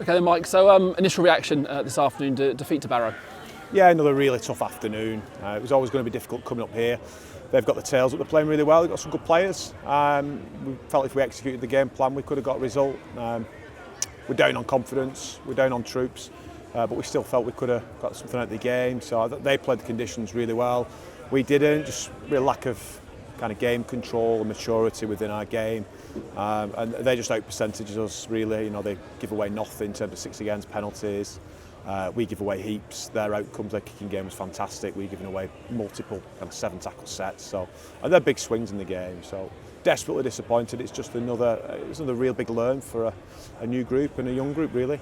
Okay then, Mike, so initial reaction this afternoon, defeat to Barrow. Yeah, another really tough afternoon. It was always going to be difficult coming up here. They've got the tails, but they're playing really well. They've got some good players. We felt if we executed the game plan, we could have got a result. We're down on confidence, we're down on troops, but we still felt we could have got something out of the game. So they played the conditions really well. We didn't, just real lack of kind of game control and maturity within our game. And they just out-percentages us really. You know, they give away nothing in terms of 6 against penalties. We give away heaps. Their outcomes, their kicking game was fantastic. We're giving away multiple kind of 7 tackle sets. So, and they're big swings in the game. So desperately disappointed. It's just another real big learn for a new group and a young group really.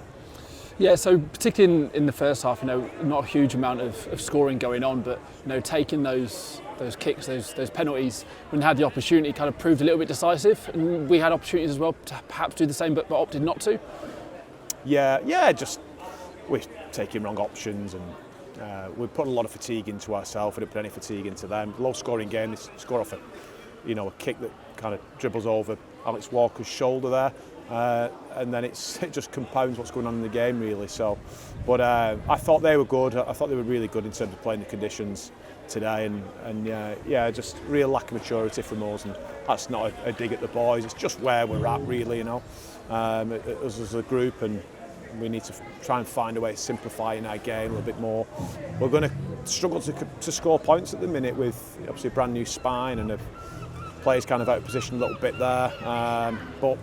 Yeah, so particularly in the first half, not a huge amount of scoring going on, but taking those kicks, those penalties when they had the opportunity kind of proved a little bit decisive. And we had opportunities as well to perhaps do the same, but opted not to. Yeah, just we're taking wrong options and we're putting a lot of fatigue into ourselves. We didn't put any fatigue into them. Low scoring game, they score off a kick that kind of dribbles over Alex Walker's shoulder there. And then it just compounds what's going on in the game really. So, but I thought they were good. I thought they were really good in terms of playing the conditions today. And just real lack of maturity from us. And that's not a dig at the boys. It's just where we're at really. Us as a group, and we need to try and find a way to simplify in our game a little bit more. We're going to struggle to score points at the minute with obviously a brand new spine and players kind of out of position a little bit there. But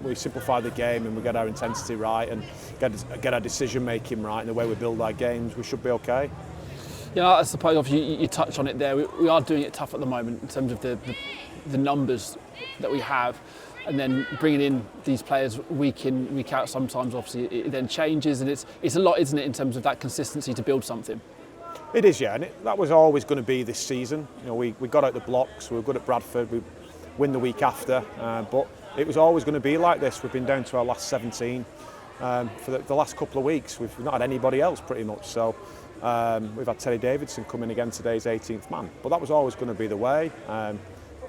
we simplify the game and we get our intensity right and get our decision making right and the way we build our games, we should be okay. Yeah, I suppose obviously you touched on it there. We are doing it tough at the moment in terms of the numbers that we have, and then bringing in these players week in, week out. Sometimes obviously it then changes, and it's a lot, isn't it, in terms of that consistency to build something. It is, yeah, and that was always going to be this season. We got out the blocks, we were good at Bradford, we win the week after, but it was always going to be like this. We've been down to our last 17 for the last couple of weeks. We've not had anybody else pretty much. So we've had Terry Davidson come in again today as 18th man. But that was always going to be the way.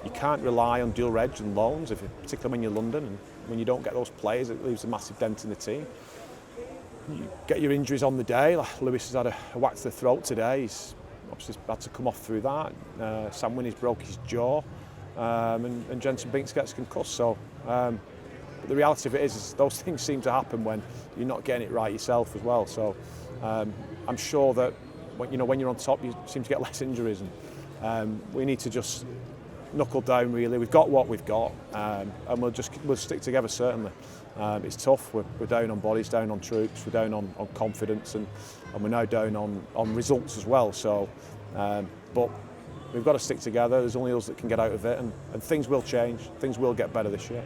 You can't rely on dual reg and loans, particularly when you're London. And when you don't get those players, it leaves a massive dent in the team. You get your injuries on the day. Like Lewis has had a whack to the throat today. He's obviously had to come off through that. Sam Winnie's broke his jaw. And Jensen Binks gets concussed. So the reality of it is those things seem to happen when you're not getting it right yourself as well. So I'm sure that when you're on top, you seem to get less injuries, and we need to just knuckle down. Really, we've got what we've got, and we'll stick together certainly. It's tough. We're down on bodies, down on troops, we're down on confidence, and we're now down on results as well. So, but we've got to stick together. There's only us that can get out of it, and things will change. Things will get better this year.